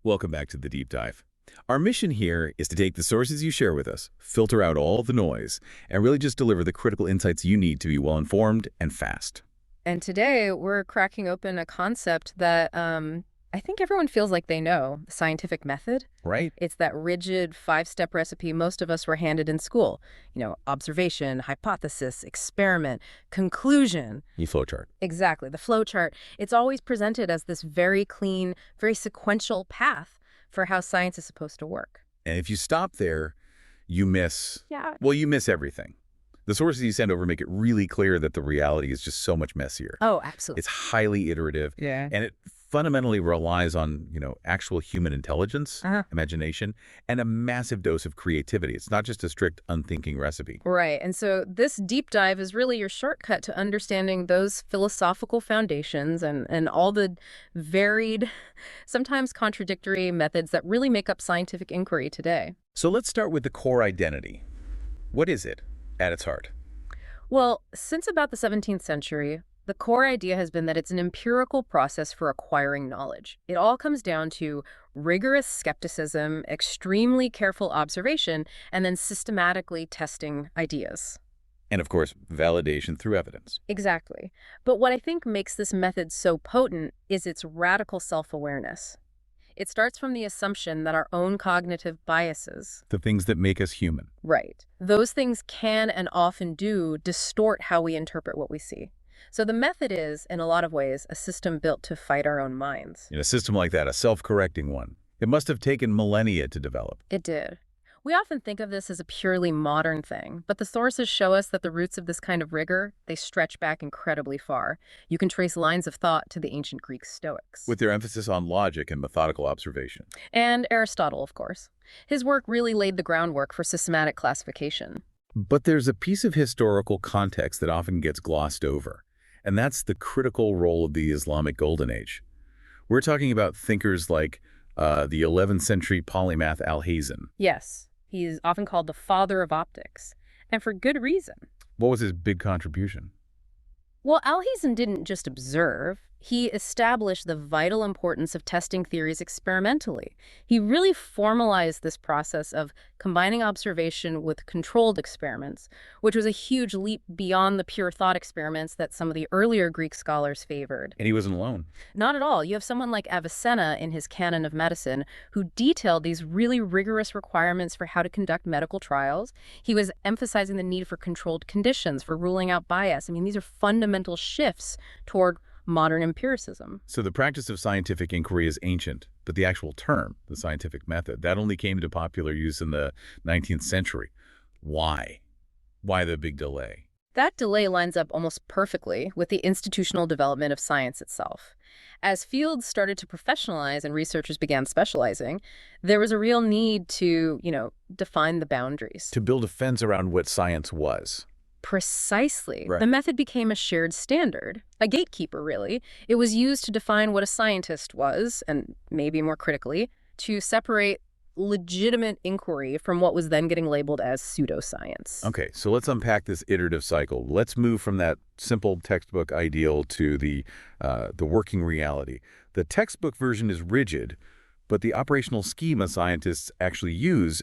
Welcome back to the Deep Dive. Our mission here is to take the sources you share with us, filter out all the noise, and really just deliver the critical insights you need to be well-informed and fast. And today we're cracking open a concept that I think everyone feels like they know, the scientific method. Right? It's that rigid five-step recipe most of us were handed in school. Observation, hypothesis, experiment, conclusion. The flowchart. Exactly, the flow chart. It's always presented as this very clean, very sequential path for how science is supposed to work. And if you stop there, you miss... Yeah. Well, you miss everything. The sources you send over make it really clear that the reality is just so much messier. Oh, absolutely. It's highly iterative. Yeah. And it fundamentally relies on, actual human intelligence, imagination, and a massive dose of creativity. It's not just a strict unthinking recipe. Right. And so this deep dive is really your shortcut to understanding those philosophical foundations and all the varied, sometimes contradictory methods that really make up scientific inquiry today. So let's start with the core identity. What is it at its heart? Well, since about the 17th century, the core idea has been that it's an empirical process for acquiring knowledge. It all comes down to rigorous skepticism, extremely careful observation, and then systematically testing ideas. And of course, validation through evidence. Exactly. But what I think makes this method so potent is its radical self-awareness. It starts from the assumption that our own cognitive biases, The things that make us human. right, those things can and often do distort how we interpret what we see. So the method is, in a lot of ways, a system built to fight our own minds. In a system like that, a self-correcting one, it must have taken millennia to develop. It did. We often think of this as a purely modern thing, but the sources show us that the roots of this kind of rigor, they stretch back incredibly far. You can trace lines of thought to the ancient Greek Stoics. With their emphasis on logic and methodical observation. And Aristotle, of course. His work really laid the groundwork for systematic classification. But there's a piece of historical context that often gets glossed over, and that's the critical role of the Islamic Golden Age. We're talking about thinkers like the 11th century polymath Alhazen. Yes. He's often called the father of optics, and for good reason. What was his big contribution? Well, Alhazen didn't just observe. He established the vital importance of testing theories experimentally. He really formalized this process of combining observation with controlled experiments, which was a huge leap beyond the pure thought experiments that some of the earlier Greek scholars favored. And he wasn't alone. Not at all. You have someone like Avicenna in his Canon of Medicine who detailed these really rigorous requirements for how to conduct medical trials. He was emphasizing the need for controlled conditions, for ruling out bias. I mean, these are fundamental shifts toward modern empiricism. So the practice of scientific inquiry is ancient, but the actual term, the scientific method, that only came into popular use in the 19th century. Why? Why the big delay? That delay lines up almost perfectly with the institutional development of science itself. As fields started to professionalize and researchers began specializing, there was a real need to, define the boundaries. To build a fence around what science was. Precisely. Right. The method became a shared standard, a gatekeeper, really. It was used to define what a scientist was, and maybe more critically, to separate legitimate inquiry from what was then getting labeled as pseudoscience. Okay, so let's unpack this iterative cycle. Let's move from that simple textbook ideal to the working reality. The textbook version is rigid, but the operational schema scientists actually use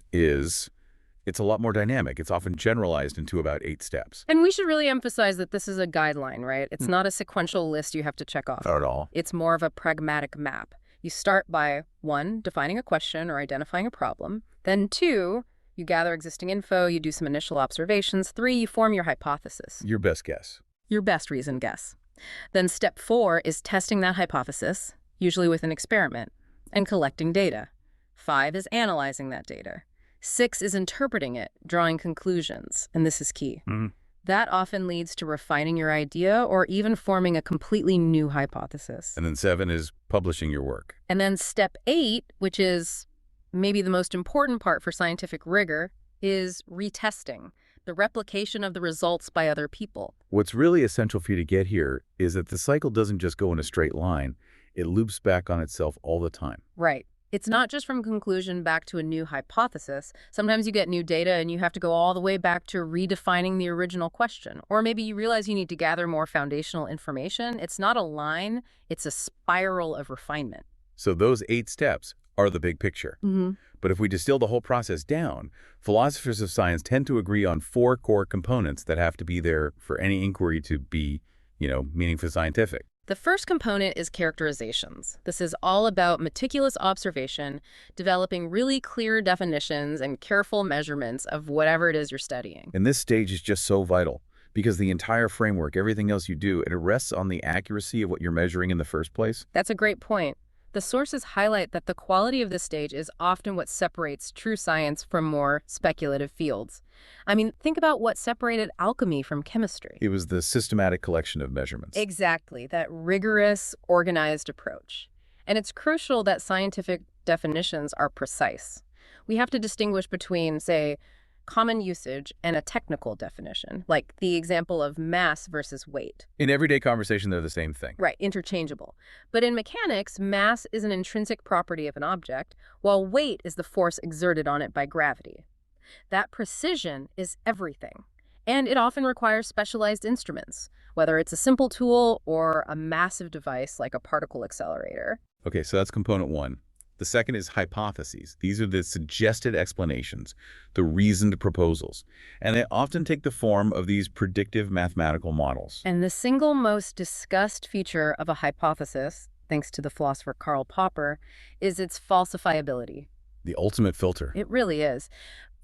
it's a lot more dynamic. It's often generalized into about 8 steps. And we should really emphasize that this is a guideline, right? It's not a sequential list you have to check off. Not at all. It's more of a pragmatic map. You start by 1, defining a question or identifying a problem. Then 2, you gather existing info, you do some initial observations. 3, you form your hypothesis. Your best guess. Your best reasoned guess. Then step 4 is testing that hypothesis, usually with an experiment, and collecting data. 5 is analyzing that data. 6 is interpreting it, drawing conclusions, and this is key. That often leads to refining your idea or even forming a completely new hypothesis. And then 7 is publishing your work. And then step 8, which is maybe the most important part for scientific rigor, is retesting, the replication of the results by other people. What's really essential for you to get here is that the cycle doesn't just go in a straight line. It loops back on itself all the time. Right. It's not just from conclusion back to a new hypothesis. Sometimes you get new data and you have to go all the way back to redefining the original question. Or maybe you realize you need to gather more foundational information. It's not a line, it's a spiral of refinement. So those 8 steps, are the big picture. Mm-hmm. But if we distill the whole process down, philosophers of science tend to agree on 4 core components that have to be there for any inquiry to be, meaningfully scientific. The first component is characterizations. This is all about meticulous observation, developing really clear definitions and careful measurements of whatever it is you're studying. And this stage is just so vital because the entire framework, everything else you do, it rests on the accuracy of what you're measuring in the first place. That's a great point. The sources highlight that the quality of this stage is often what separates true science from more speculative fields. I mean, think about what separated alchemy from chemistry. It was the systematic collection of measurements. Exactly, that rigorous, organized approach. And it's crucial that scientific definitions are precise. We have to distinguish between, say, common usage and a technical definition, like the example of mass versus weight. In everyday conversation, they're the same thing. Right, interchangeable. But in mechanics, mass is an intrinsic property of an object, while weight is the force exerted on it by gravity. That precision is everything, and it often requires specialized instruments, whether it's a simple tool or a massive device like a particle accelerator. Okay, so that's component 1. The second is hypotheses. These are the suggested explanations, the reasoned proposals, and they often take the form of these predictive mathematical models. And the single most discussed feature of a hypothesis, thanks to the philosopher Karl Popper, is its falsifiability. The ultimate filter. It really is.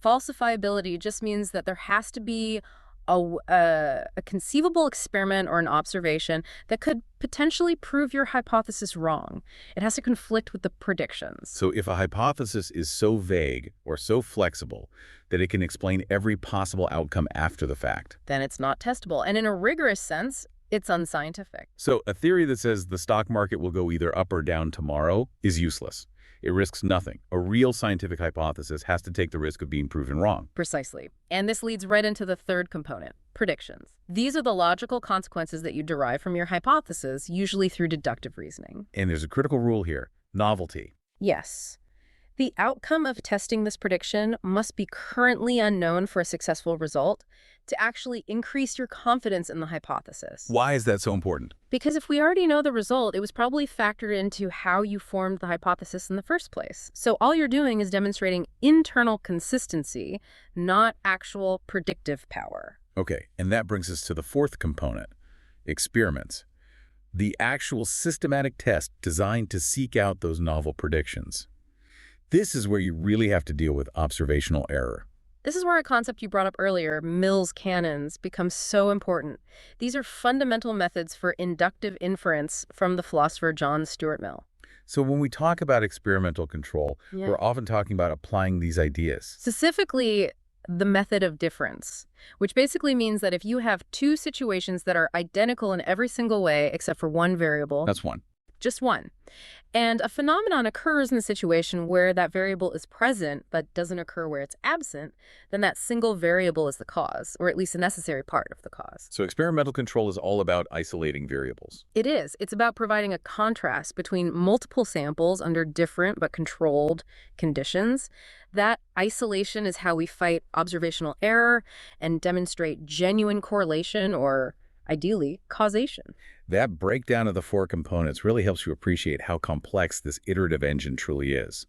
Falsifiability just means that there has to be a conceivable experiment or an observation that could potentially prove your hypothesis wrong. It has to conflict with the predictions. So if a hypothesis is so vague or so flexible that it can explain every possible outcome after the fact, then it's not testable. And in a rigorous sense, it's unscientific. So a theory that says the stock market will go either up or down tomorrow is useless. It risks nothing. A real scientific hypothesis has to take the risk of being proven wrong. Precisely. And this leads right into the third component, predictions. These are the logical consequences that you derive from your hypothesis, usually through deductive reasoning. And there's a critical rule here, novelty. Yes. The outcome of testing this prediction must be currently unknown for a successful result to actually increase your confidence in the hypothesis. Why is that so important? Because if we already know the result, it was probably factored into how you formed the hypothesis in the first place. So all you're doing is demonstrating internal consistency, not actual predictive power. Okay, and that brings us to the fourth component, experiments. The actual systematic test designed to seek out those novel predictions. This is where you really have to deal with observational error. This is where a concept you brought up earlier, Mill's canons, becomes so important. These are fundamental methods for inductive inference from the philosopher John Stuart Mill. So when we talk about experimental control, we're often talking about applying these ideas. Specifically, the method of difference, which basically means that if you have two situations that are identical in every single way except for one variable, That's one. just one, and a phenomenon occurs in a situation where that variable is present but doesn't occur where it's absent, then that single variable is the cause, or at least a necessary part of the cause. So experimental control is all about isolating variables. It is. It's about providing a contrast between multiple samples under different but controlled conditions. That isolation is how we fight observational error and demonstrate genuine correlation or, ideally, causation. That breakdown of the 4 components really helps you appreciate how complex this iterative engine truly is.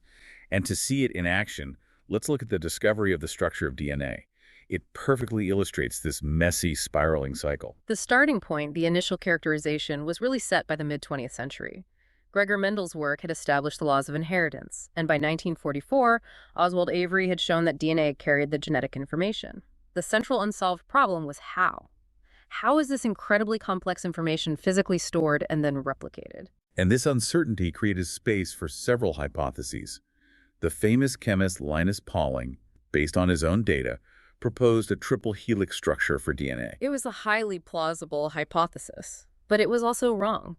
And to see it in action, let's look at the discovery of the structure of DNA. It perfectly illustrates this messy, spiraling cycle. The starting point, the initial characterization, was really set by the mid-20th century. Gregor Mendel's work had established the laws of inheritance, and by 1944, Oswald Avery had shown that DNA carried the genetic information. The central unsolved problem was how. How is this incredibly complex information physically stored and then replicated? And this uncertainty created space for several hypotheses. The famous chemist Linus Pauling, based on his own data, proposed a triple helix structure for DNA. It was a highly plausible hypothesis, but it was also wrong.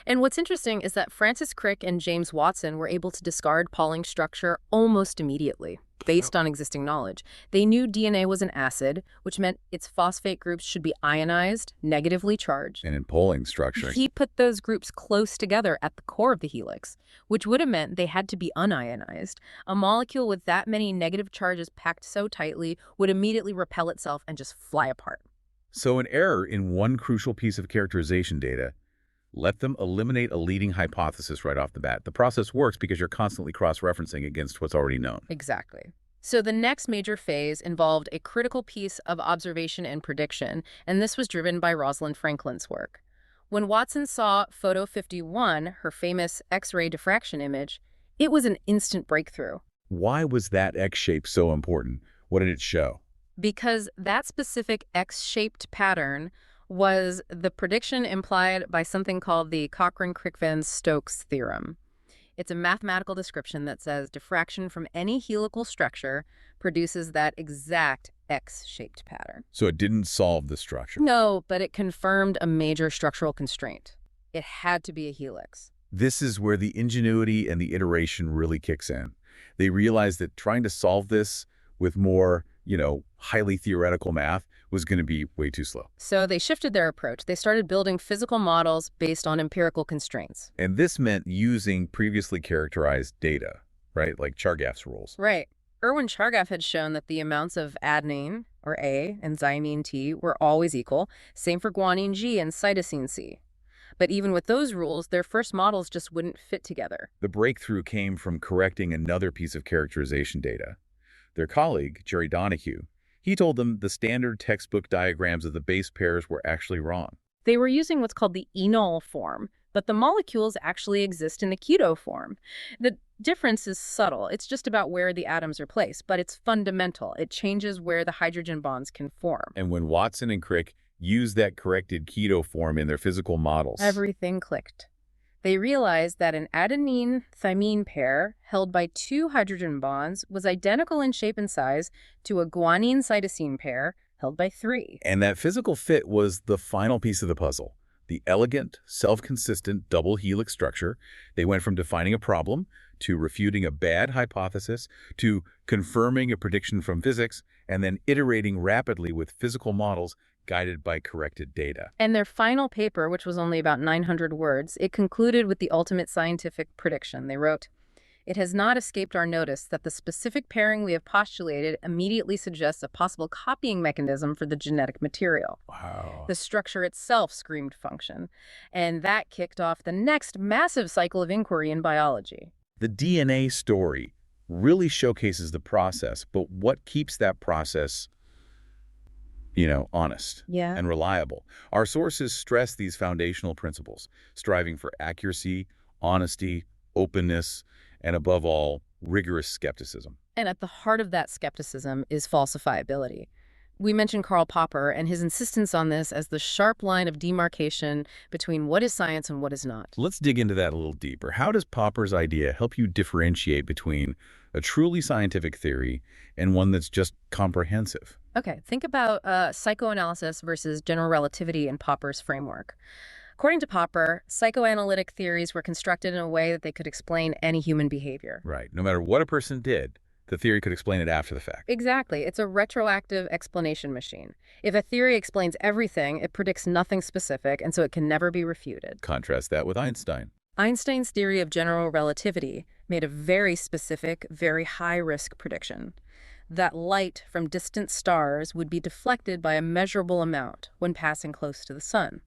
And what's interesting is that Francis Crick and James Watson were able to discard Pauling's structure almost immediately, based on existing knowledge. They knew DNA was an acid, which meant its phosphate groups should be ionized, negatively charged. And in Pauling's structure, He put those groups close together at the core of the helix, which would have meant they had to be unionized. A molecule with that many negative charges packed so tightly would immediately repel itself and just fly apart. So an error in one crucial piece of characterization data Let them eliminate a leading hypothesis right off the bat. The process works because you're constantly cross-referencing against what's already known. Exactly. So the next major phase involved a critical piece of observation and prediction, and this was driven by Rosalind Franklin's work. When Watson saw photo 51, her famous X-ray diffraction image, it was an instant breakthrough. Why was that X shape so important? What did it show? Because that specific X-shaped pattern was the prediction implied by something called the Cochran-Crickven-Stokes theorem. It's a mathematical description that says diffraction from any helical structure produces that exact X-shaped pattern. So it didn't solve the structure. No, but it confirmed a major structural constraint. It had to be a helix. This is where the ingenuity and the iteration really kicks in. They realized that trying to solve this with more, highly theoretical math was going to be way too slow. So they shifted their approach. They started building physical models based on empirical constraints. And this meant using previously characterized data, right? Like Chargaff's rules. Right. Erwin Chargaff had shown that the amounts of adenine, or A, and thymine T were always equal. Same for guanine G and cytosine C. But even with those rules, their first models just wouldn't fit together. The breakthrough came from correcting another piece of characterization data. Their colleague, Jerry Donohue, he told them the standard textbook diagrams of the base pairs were actually wrong. They were using what's called the enol form, but the molecules actually exist in the keto form. The difference is subtle. It's just about where the atoms are placed, but it's fundamental. It changes where the hydrogen bonds can form. And when Watson and Crick used that corrected keto form in their physical models, everything clicked. They realized that an adenine-thymine pair held by 2 hydrogen bonds was identical in shape and size to a guanine-cytosine pair held by 3. And that physical fit was the final piece of the puzzle. The elegant, self-consistent double helix structure. They went from defining a problem to refuting a bad hypothesis to confirming a prediction from physics and then iterating rapidly with physical models guided by corrected data. And their final paper, which was only about 900 words, it concluded with the ultimate scientific prediction. They wrote, "It has not escaped our notice that the specific pairing we have postulated immediately suggests a possible copying mechanism for the genetic material." Wow. The structure itself screamed function, and that kicked off the next massive cycle of inquiry in biology. The DNA story really showcases the process, but what keeps that process honest and reliable? Our sources stress these foundational principles, striving for accuracy, honesty, openness, and above all, rigorous skepticism. And at the heart of that skepticism is falsifiability. We mentioned Karl Popper and his insistence on this as the sharp line of demarcation between what is science and what is not. Let's dig into that a little deeper. How does Popper's idea help you differentiate between a truly scientific theory and one that's just comprehensive? Okay, think about psychoanalysis versus general relativity in Popper's framework. According to Popper, psychoanalytic theories were constructed in a way that they could explain any human behavior. Right. No matter what a person did, the theory could explain it after the fact. Exactly. It's a retroactive explanation machine. If a theory explains everything, it predicts nothing specific, and so it can never be refuted. Contrast that with Einstein. Einstein's theory of general relativity made a very specific, very high-risk prediction. That light from distant stars would be deflected by a measurable amount when passing close to the sun.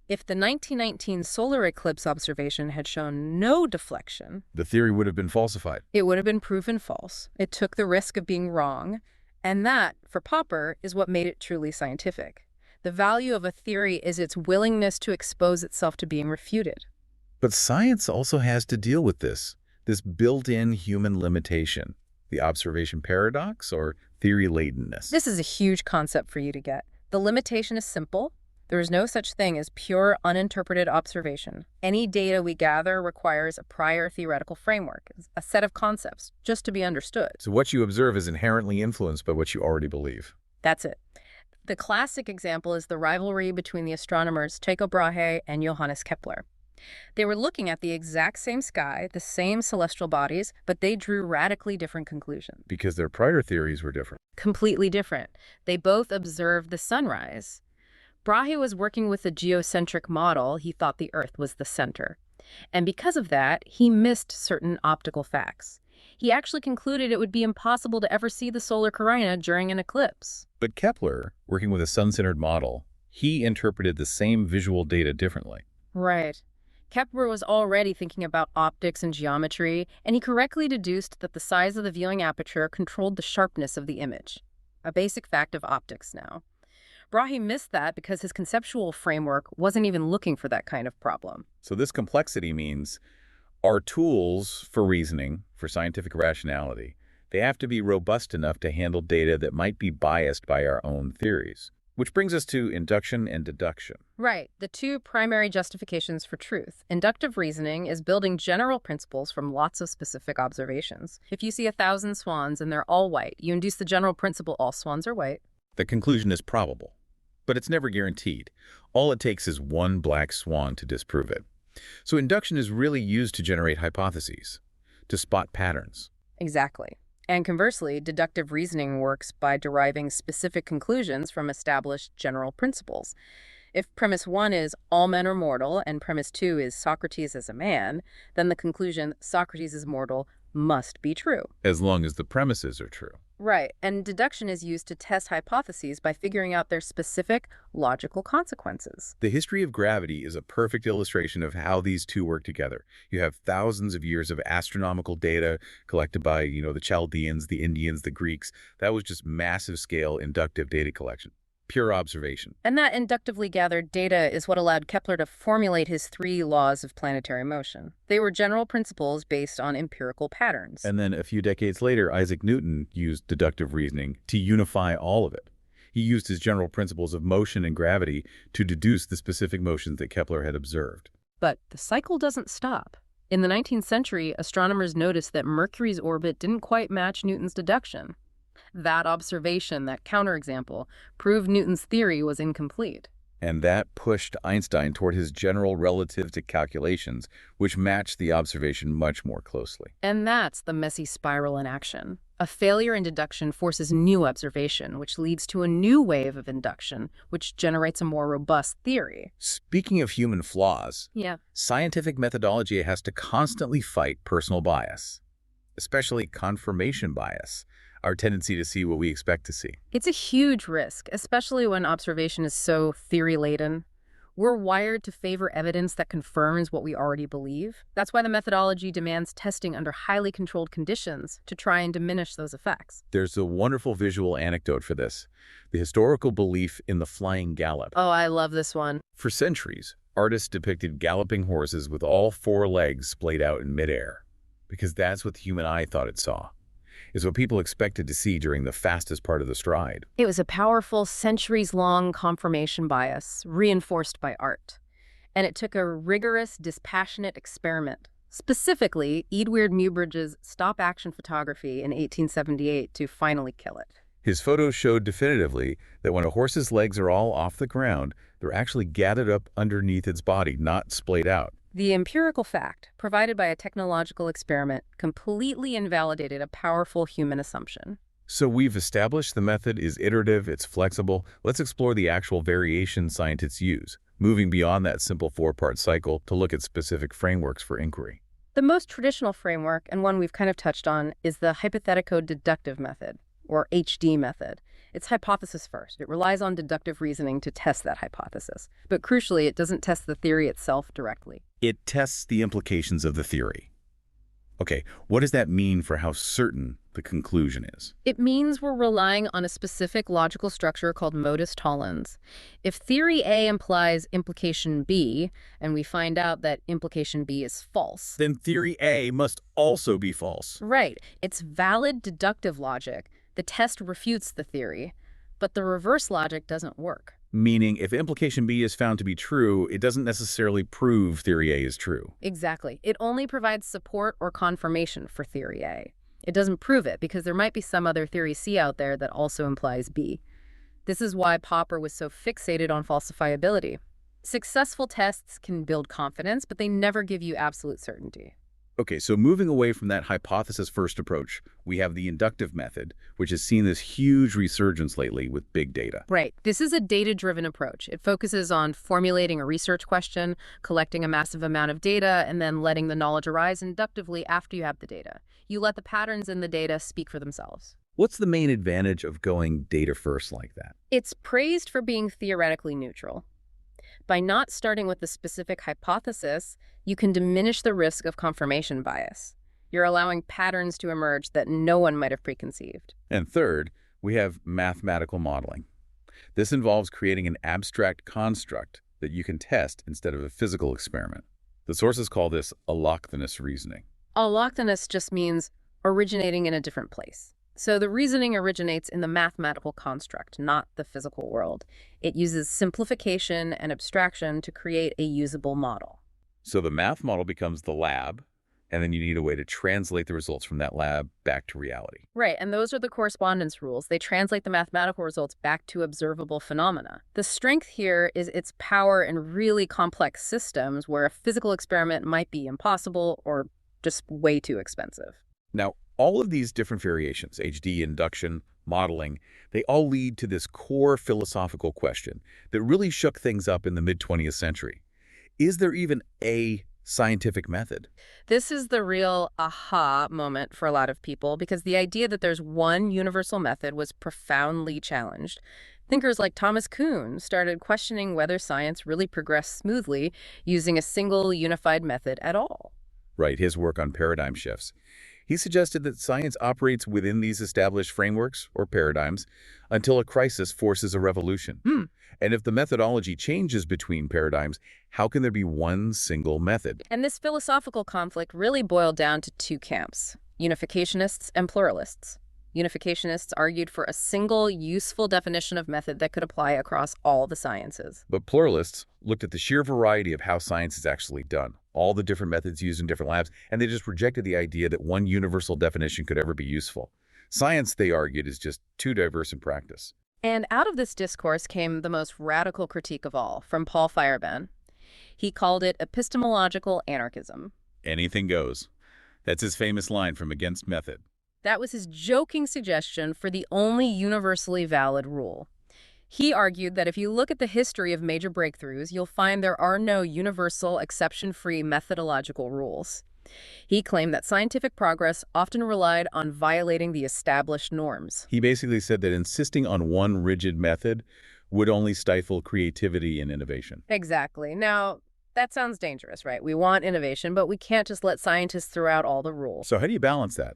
If the 1919 solar eclipse observation had shown no deflection, the theory would have been falsified. It would have been proven false. It took the risk of being wrong, and that, for Popper, is what made it truly scientific. The value of a theory is its willingness to expose itself to being refuted. But science also has to deal with this built-in human limitation, the observation paradox or theory-ladenness. This is a huge concept for you to get. The limitation is simple. There is no such thing as pure, uninterpreted observation. Any data we gather requires a prior theoretical framework, a set of concepts, just to be understood. So what you observe is inherently influenced by what you already believe. That's it. The classic example is the rivalry between the astronomers Tycho Brahe and Johannes Kepler. They were looking at the exact same sky, the same celestial bodies, but they drew radically different conclusions. Because their prior theories were different. Completely different. They both observed the sunrise. Brahe was working with a geocentric model. He thought the Earth was the center. And because of that, he missed certain optical facts. He actually concluded it would be impossible to ever see the solar corona during an eclipse. But Kepler, working with a sun-centered model, he interpreted the same visual data differently. Right. Kepler was already thinking about optics and geometry, and he correctly deduced that the size of the viewing aperture controlled the sharpness of the image. A basic fact of optics now. Brahe missed that because his conceptual framework wasn't even looking for that kind of problem. So this complexity means our tools for reasoning, for scientific rationality, they have to be robust enough to handle data that might be biased by our own theories. Which brings us to induction and deduction. Right, the two primary justifications for truth. Inductive reasoning is building general principles from lots of specific observations. If you see 1,000 swans and they're all white, you induce the general principle all swans are white. The conclusion is probable, but it's never guaranteed. All it takes is one black swan to disprove it. So induction is really used to generate hypotheses, to spot patterns. Exactly. And conversely, deductive reasoning works by deriving specific conclusions from established general principles. If premise 1 is all men are mortal and premise 2 is Socrates is a man, then the conclusion Socrates is mortal must be true. As long as the premises are true. Right, and deduction is used to test hypotheses by figuring out their specific logical consequences. The history of gravity is a perfect illustration of how these two work together. You have thousands of years of astronomical data collected by, the Chaldeans, the Indians, the Greeks. That was just massive scale inductive data collection. Pure observation. And that inductively gathered data is what allowed Kepler to formulate his 3 laws of planetary motion. They were general principles based on empirical patterns. And then a few decades later, Isaac Newton used deductive reasoning to unify all of it. He used his general principles of motion and gravity to deduce the specific motions that Kepler had observed. But the cycle doesn't stop. In the 19th century, astronomers noticed that Mercury's orbit didn't quite match Newton's deduction. That observation, that counterexample, proved Newton's theory was incomplete. And that pushed Einstein toward his general relativity calculations, which matched the observation much more closely. And that's the messy spiral in action. A failure in deduction forces new observation, which leads to a new wave of induction, which generates a more robust theory. Speaking of human flaws, scientific methodology has to constantly fight personal bias, especially confirmation bias. Our tendency to see what we expect to see. It's a huge risk, especially when observation is so theory-laden. We're wired to favor evidence that confirms what we already believe. That's why the methodology demands testing under highly controlled conditions to try and diminish those effects. There's a wonderful visual anecdote for this, the historical belief in the flying gallop. Oh, I love this one. For centuries, artists depicted galloping horses with all 4 legs splayed out in midair, because that's what the human eye thought it saw. Is what people expected to see during the fastest part of the stride. It was a powerful, centuries-long confirmation bias, reinforced by art. And it took a rigorous, dispassionate experiment, specifically Edward Muybridge's stop-action photography in 1878, to finally kill it. His photos showed definitively that when a horse's legs are all off the ground, they're actually gathered up underneath its body, not splayed out. The empirical fact, provided by a technological experiment, completely invalidated a powerful human assumption. So we've established the method is iterative, it's flexible. Let's explore the actual variation scientists use, moving beyond that simple 4-part cycle to look at specific frameworks for inquiry. The most traditional framework, and one we've kind of touched on, is the hypothetico-deductive method, or HD method. It's hypothesis first. It relies on deductive reasoning to test that hypothesis. But crucially, it doesn't test the theory itself directly. It tests the implications of the theory. Okay, what does that mean for how certain the conclusion is? It means we're relying on a specific logical structure called modus tollens. If theory A implies implication B, and we find out that implication B is false, then theory A must also be false. Right. It's valid deductive logic. The test refutes the theory, but the reverse logic doesn't work. Meaning, if implication B is found to be true, it doesn't necessarily prove theory A is true. Exactly. It only provides support or confirmation for theory A. It doesn't prove it because there might be some other theory C out there that also implies B. This is why Popper was so fixated on falsifiability. Successful tests can build confidence, but they never give you absolute certainty. Okay, so moving away from that hypothesis-first approach, we have the inductive method, which has seen this huge resurgence lately with big data. Right. This is a data-driven approach. It focuses on formulating a research question, collecting a massive amount of data, and then letting the knowledge arise inductively after you have the data. You let the patterns in the data speak for themselves. What's the main advantage of going data-first like that? It's praised for being theoretically neutral. By not starting with the specific hypothesis, you can diminish the risk of confirmation bias. You're allowing patterns to emerge that no one might have preconceived. And third, we have mathematical modeling. This involves creating an abstract construct that you can test instead of a physical experiment. The sources call this allochthonous reasoning. Allochthonous just means originating in a different place. So the reasoning originates in the mathematical construct, not the physical world. It uses simplification and abstraction to create a usable model. So the math model becomes the lab, and then you need a way to translate the results from that lab back to reality. Right, and those are the correspondence rules. They translate the mathematical results back to observable phenomena. The strength here is its power in really complex systems where a physical experiment might be impossible or just way too expensive. Now, all of these different variations, HD, induction, modeling, they all lead to this core philosophical question that really shook things up in the mid-20th century. Is there even a scientific method? This is the real aha moment for a lot of people because the idea that there's one universal method was profoundly challenged. Thinkers like Thomas Kuhn started questioning whether science really progressed smoothly using a single unified method at all. Right, his work on paradigm shifts. He suggested that science operates within these established frameworks or paradigms until a crisis forces a revolution. And if the methodology changes between paradigms, how can there be one single method? And this philosophical conflict really boiled down to two camps, unificationists and pluralists. Unificationists argued for a single, useful definition of method that could apply across all the sciences. But pluralists looked at the sheer variety of how science is actually done, all the different methods used in different labs, and they just rejected the idea that one universal definition could ever be useful. Science, they argued, is just too diverse in practice. And out of this discourse came the most radical critique of all, from Paul Feyerabend. He called it epistemological anarchism. Anything goes. That's his famous line from Against Method. That was his joking suggestion for the only universally valid rule. He argued that if you look at the history of major breakthroughs, you'll find there are no universal, exception-free methodological rules. He claimed that scientific progress often relied on violating the established norms. He basically said that insisting on one rigid method would only stifle creativity and innovation. Exactly. Now, that sounds dangerous, right? We want innovation, but we can't just let scientists throw out all the rules. So how do you balance that?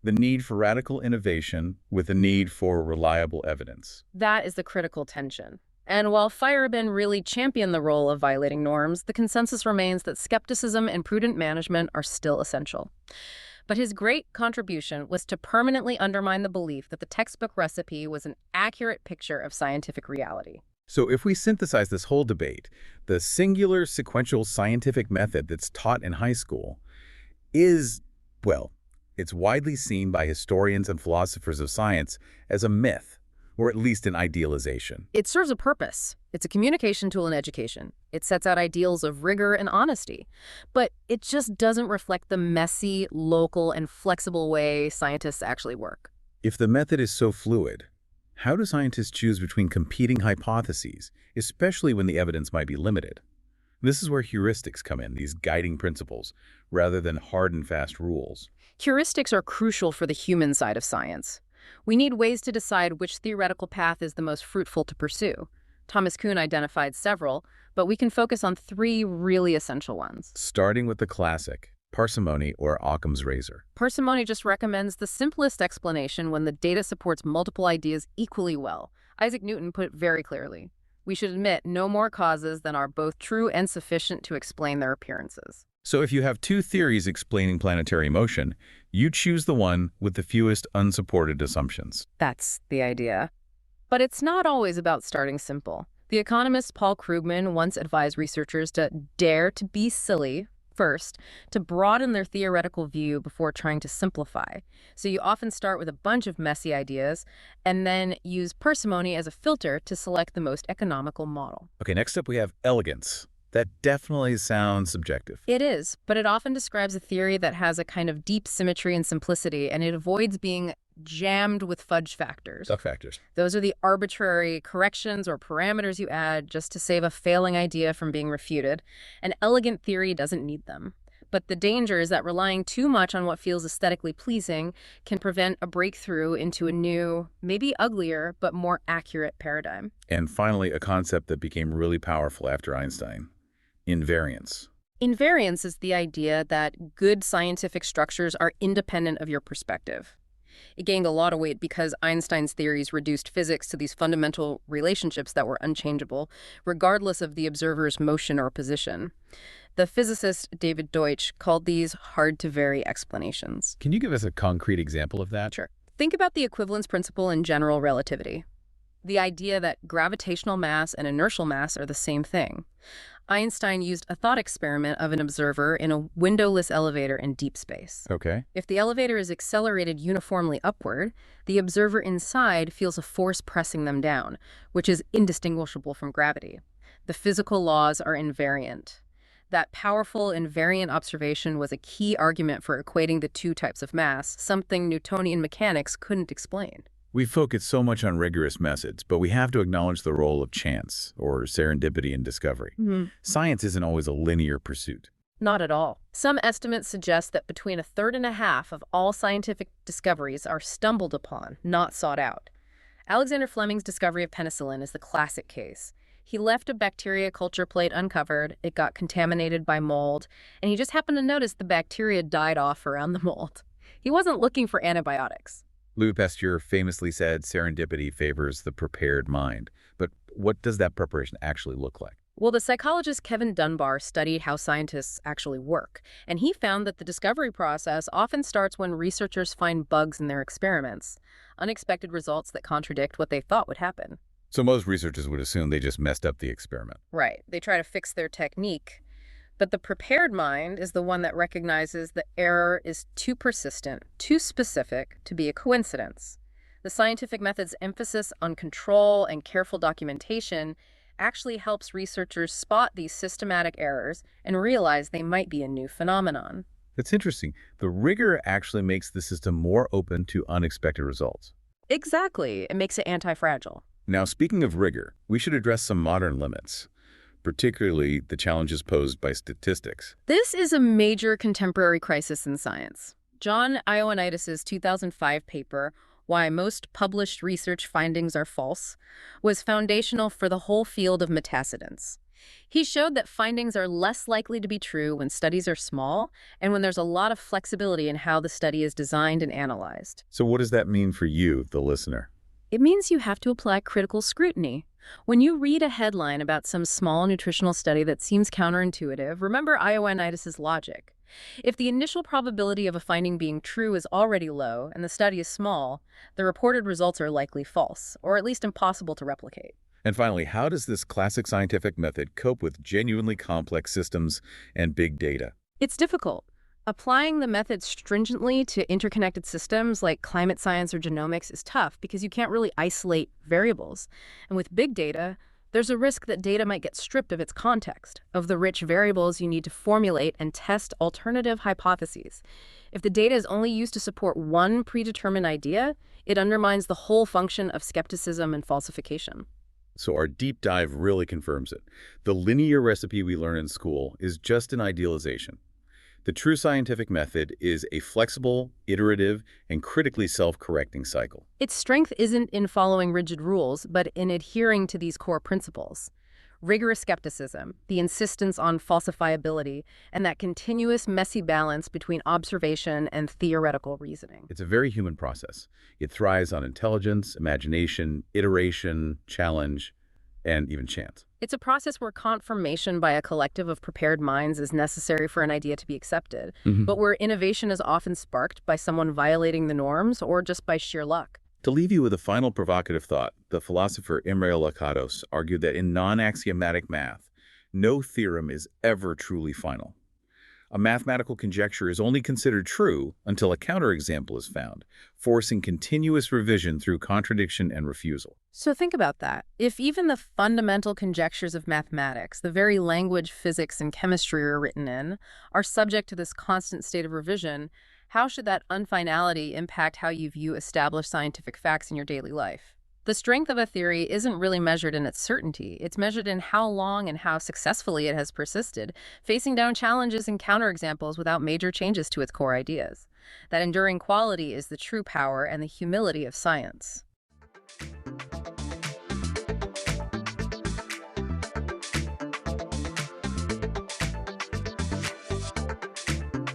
The need for radical innovation with the need for reliable evidence. That is the critical tension. And while Feyerabend really championed the role of violating norms, the consensus remains that skepticism and prudent management are still essential. But his great contribution was to permanently undermine the belief that the textbook recipe was an accurate picture of scientific reality. So if we synthesize this whole debate, the singular sequential scientific method that's taught in high school is, well, it's widely seen by historians and philosophers of science as a myth, or at least an idealization. It serves a purpose. It's a communication tool in education. It sets out ideals of rigor and honesty. But it just doesn't reflect the messy, local, and flexible way scientists actually work. If the method is so fluid, how do scientists choose between competing hypotheses, especially when the evidence might be limited? This is where heuristics come in, these guiding principles, rather than hard and fast rules. Heuristics are crucial for the human side of science. We need ways to decide which theoretical path is the most fruitful to pursue. Thomas Kuhn identified several, but we can focus on three really essential ones. Starting with the classic, parsimony or Occam's razor. Parsimony just recommends the simplest explanation when the data supports multiple ideas equally well. Isaac Newton put it very clearly. We should admit no more causes than are both true and sufficient to explain their appearances. So if you have two theories explaining planetary motion, you choose the one with the fewest unsupported assumptions. That's the idea. But it's not always about starting simple. The economist Paul Krugman once advised researchers to dare to be silly first, to broaden their theoretical view before trying to simplify. So you often start with a bunch of messy ideas and then use parsimony as a filter to select the most economical model. Okay, next up we have elegance. That definitely sounds subjective. It is, but it often describes a theory that has a kind of deep symmetry and simplicity, and it avoids being jammed with fudge factors. Duck factors. Those are the arbitrary corrections or parameters you add just to save a failing idea from being refuted. An elegant theory doesn't need them. But the danger is that relying too much on what feels aesthetically pleasing can prevent a breakthrough into a new, maybe uglier, but more accurate paradigm. And finally, a concept that became really powerful after Einstein: invariance. Invariance is the idea that good scientific structures are independent of your perspective. It gained a lot of weight because Einstein's theories reduced physics to these fundamental relationships that were unchangeable, regardless of the observer's motion or position. The physicist David Deutsch called these hard-to-vary explanations. Can you give us a concrete example of that? Sure. Think about the equivalence principle in general relativity. The idea that gravitational mass and inertial mass are the same thing. Einstein used a thought experiment of an observer in a windowless elevator in deep space. Okay. If the elevator is accelerated uniformly upward, the observer inside feels a force pressing them down, which is indistinguishable from gravity. The physical laws are invariant. That powerful invariant observation was a key argument for equating the two types of mass, something Newtonian mechanics couldn't explain. We focus so much on rigorous methods, but we have to acknowledge the role of chance, or serendipity in discovery. Science isn't always a linear pursuit. Not at all. Some estimates suggest that between a third and a half of all scientific discoveries are stumbled upon, not sought out. Alexander Fleming's discovery of penicillin is the classic case. He left a bacteria culture plate uncovered, it got contaminated by mold, and he just happened to notice the bacteria died off around the mold. He wasn't looking for antibiotics. Louis Pasteur famously said serendipity favors the prepared mind. But what does that preparation actually look like? Well, the psychologist Kevin Dunbar studied how scientists actually work, and he found that the discovery process often starts when researchers find bugs in their experiments, unexpected results that contradict what they thought would happen. So most researchers would assume they just messed up the experiment. Right. They try to fix their technique. But the prepared mind is the one that recognizes the error is too persistent, too specific to be a coincidence. The scientific method's emphasis on control and careful documentation actually helps researchers spot these systematic errors and realize they might be a new phenomenon. That's interesting. The rigor actually makes the system more open to unexpected results. Exactly. It makes it anti-fragile. Now, speaking of rigor, we should address some modern limits, particularly the challenges posed by statistics. This is a major contemporary crisis in science. John Ioannidis' 2005 paper, Why Most Published Research Findings Are False, was foundational for the whole field of metacidence. He showed that findings are less likely to be true when studies are small and when there's a lot of flexibility in how the study is designed and analyzed. So what does that mean for you, the listener? It means you have to apply critical scrutiny. When you read a headline about some small nutritional study that seems counterintuitive, remember Ioannidis' logic. If the initial probability of a finding being true is already low and the study is small, the reported results are likely false, or at least impossible to replicate. And finally, how does this classic scientific method cope with genuinely complex systems and big data? It's difficult. Applying the method stringently to interconnected systems like climate science or genomics is tough because you can't really isolate variables. And with big data, there's a risk that data might get stripped of its context, of the rich variables you need to formulate and test alternative hypotheses. If the data is only used to support one predetermined idea, it undermines the whole function of skepticism and falsification. So our deep dive really confirms it. The linear recipe we learn in school is just an idealization. The true scientific method is a flexible, iterative, and critically self-correcting cycle. Its strength isn't in following rigid rules, but in adhering to these core principles. Rigorous skepticism, the insistence on falsifiability, and that continuous messy balance between observation and theoretical reasoning. It's a very human process. It thrives on intelligence, imagination, iteration, challenge, and even chance. It's a process where confirmation by a collective of prepared minds is necessary for an idea to be accepted, but where innovation is often sparked by someone violating the norms or just by sheer luck. To leave you with a final provocative thought, the philosopher Imre Lakatos argued that in non-axiomatic math, no theorem is ever truly final. A mathematical conjecture is only considered true until a counterexample is found, forcing continuous revision through contradiction and refusal. So think about that. If even the fundamental conjectures of mathematics, the very language physics and chemistry are written in, are subject to this constant state of revision, how should that unfinality impact how you view established scientific facts in your daily life? The strength of a theory isn't really measured in its certainty. It's measured in how long and how successfully it has persisted, facing down challenges and counterexamples without major changes to its core ideas. That enduring quality is the true power and the humility of science.